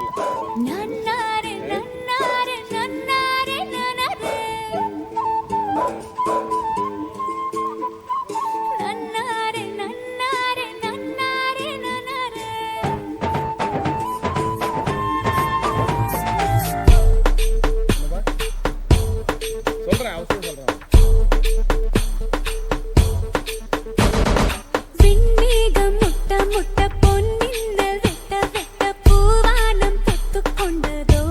நன்னாரே நன்னாரே நன்னாரே நன்னாரே நன்னாரே நன்னாரே நன்னாரே நன்னாரே சொல்றேன் அவசியம் சொல்றேன். விண்மேகம் முட்ட முட்ட பொன்னின்னல் வெட்ட வெட்ட பூவானம் பொத்துக் கொண்டதோ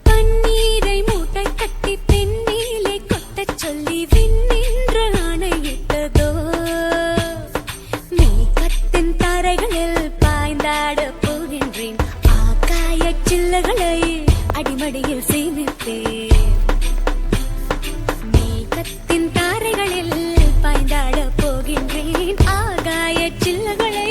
பன்னீரை மூட்டை கட்டி பெண்மேலே கொட்டச் சொல்லி விண்ணின்று ஆணையிட்டதோ மேகத்தின் தரைகளில் பாய்ந்தாடப் போகின்றேன் ஆகாயச் சில்லுகளை அடிமடியில் சேமித்தேன் மேகத்தின் தாரைகளில் பாய்ந்தாடப் போகின்றேன் ஆகாயச் சில்லுகளை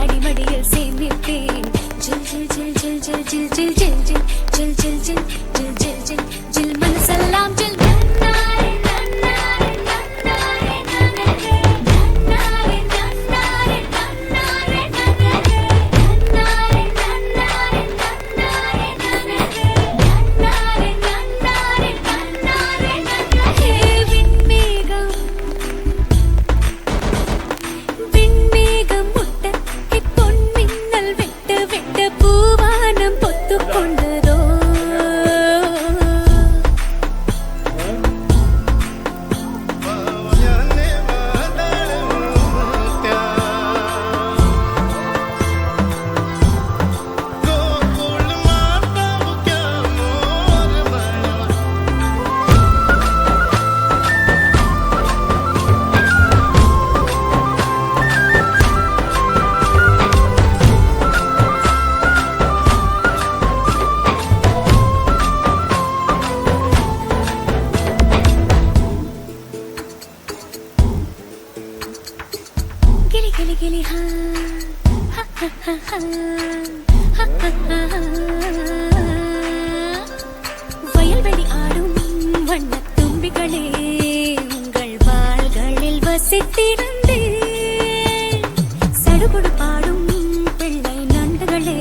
அடிமடியில் சேமித்தேன் ஜில் ஜில் ஜில் ஜில் ஜில் ஜில் ஜில் ஜில் ஜில் ஜில் ஜில் ஜில் ஜில் ஜில் ஜில் ஜில் மனசெல்லாம் ஜில் நன்னாரே நன்னாரே நன்னாரே நன்னாரே நன்னாரே நன்னாரே நன்னாரே நன்னாரே நன்னாரே நன்னாரே நன்னாரே நன்னாரே நன்னாரே நன்னாரே விண்மேகம் விண்மேகம் முட்ட பொன் மின்னல் வெட்ட வெட்ட பூவானம் பொத்துக் கொண்டதோ கிளி கிளி கிளி ஹா ஹா ஹா ஹா ஹா ஹா ஹா வயல்வெளி ஆடும் வண்ணத் தும்பிகளே உங்கள் வாள்களில் வசித்திருந்தேன் சடுகுடு பாடும் பிள்ளை நண்டுகளே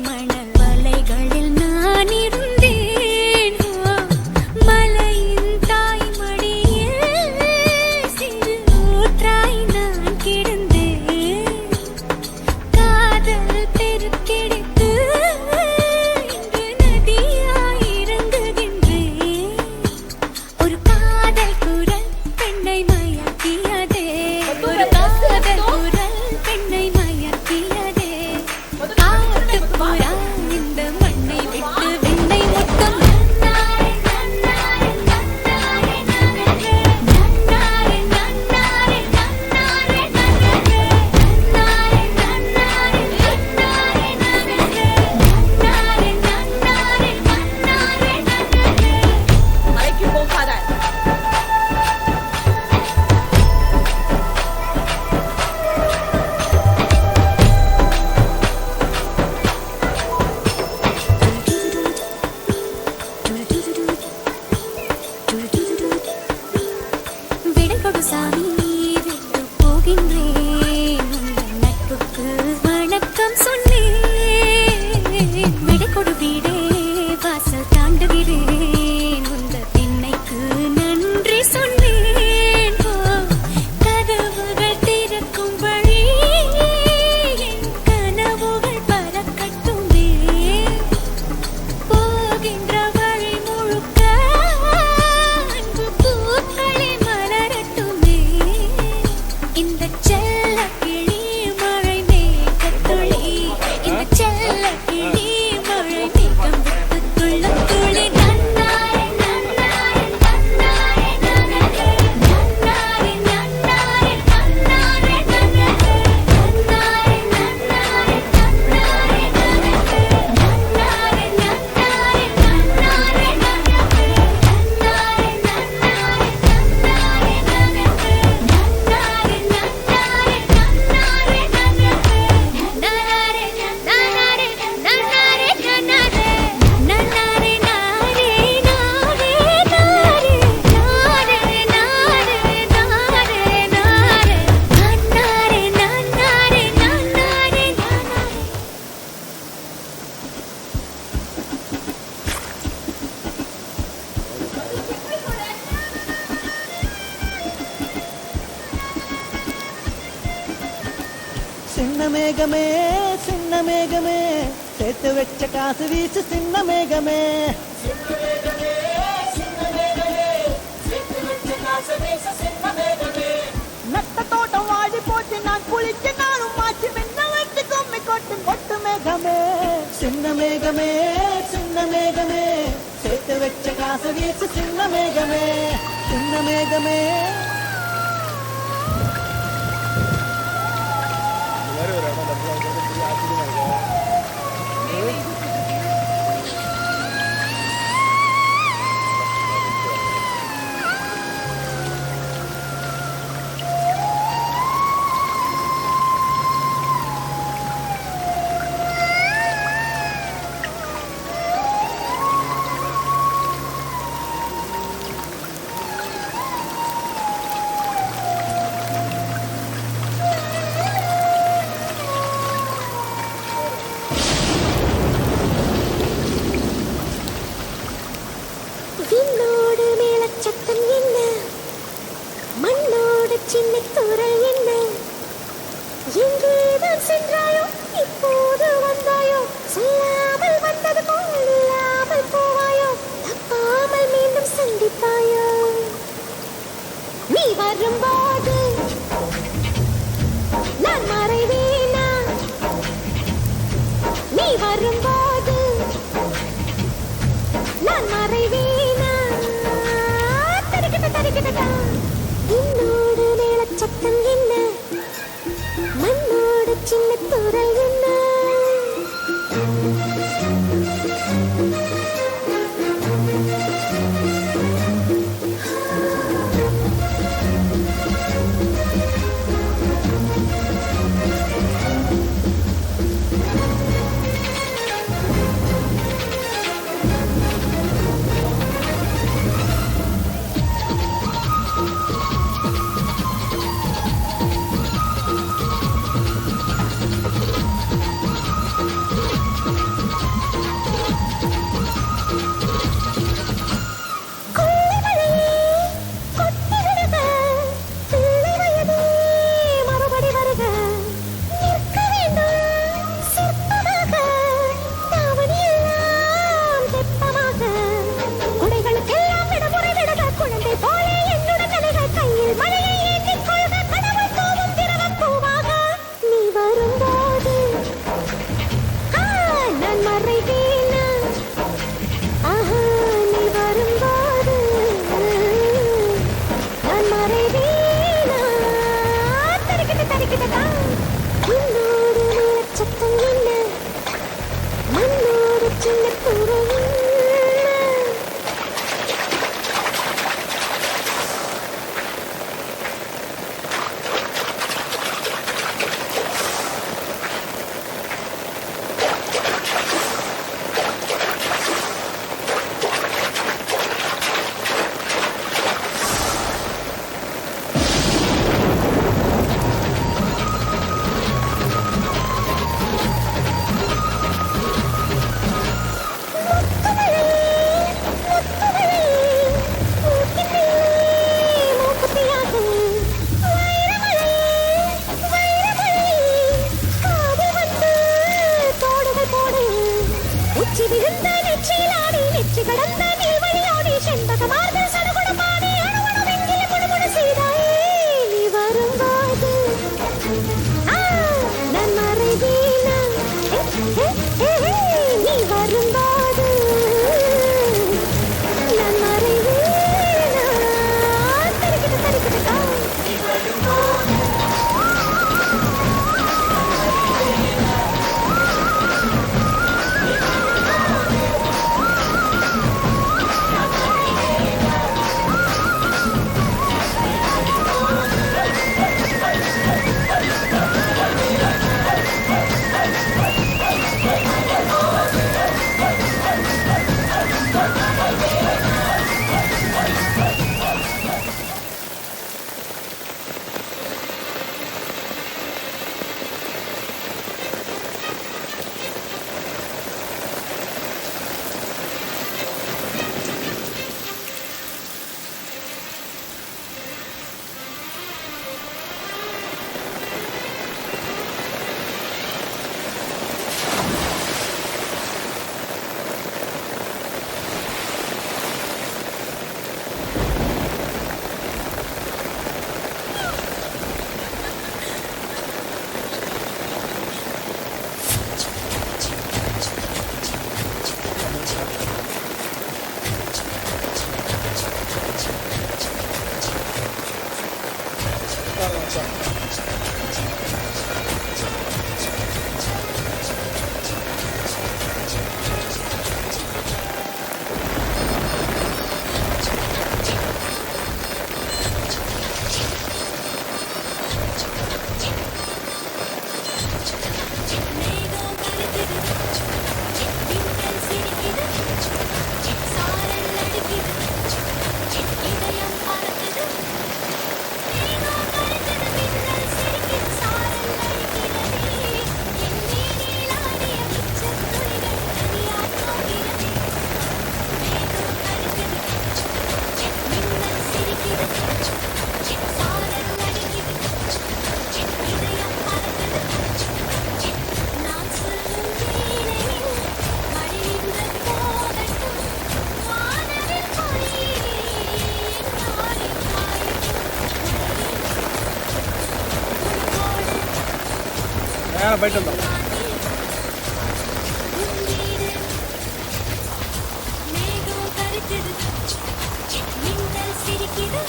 மணல் வலைகளில் நான் இருந்தேன் மலையின் தாய்மடியில் சிறு ஊற்றாய் நான் கிடந்தேன் காதல் பெருக்கெடுத்து இன்று நதியாய் இறங்குகின்றேன் ஒரு காதல் குரல் பெண்ணை மயக்கியதே ஒரு காதல் குரல் பெண்ணை மயக்கியதே சின்ன மேகமே சின்ன மேகமே சேர்த்து வச்ச காசு வீசு சின்ன மேகமே நட்ட தோட்டம் வாடி போட்டு நான் குளிச்சு நானும் மாச்சு மின்ன வச்சு கும்மி கொட்டு கொட்டு மேகமே சின்ன மேகமே சின்ன மேகமே சேர்த்து வச்ச காசு வீசு சின்ன மேகமே சின்ன மேகமே இந்த மாதிரி ஒரு இடம் பக்கத்துல வந்து பெரிய ஆச்சரியமா இருக்கு. விண்ணோடு மேலச்சத்தம் என்ன மண்ணோடு சின்ன தூரல் என்ன எங்கேதான் சென்றாயோ இப்போது வந்தாயோ சொல்லாமல் வந்தது போல் இல்லாமல் போவாயோ தப்பாமல் மீண்டும் சந்திப்பாயோ நீ வரும்போது நான் மறைவேனா நீ வரும்போது நான் மறைவேனா தரிக்கிட்ட தரிக்கிட்டா என்னோடு மேலச்சத்தம் என்ன மண்ணோடு சின்ன தூரல் என்ன போயிட்டு வந்தோம். மேகம் கருக்குது மின்னல் சிரிக்குது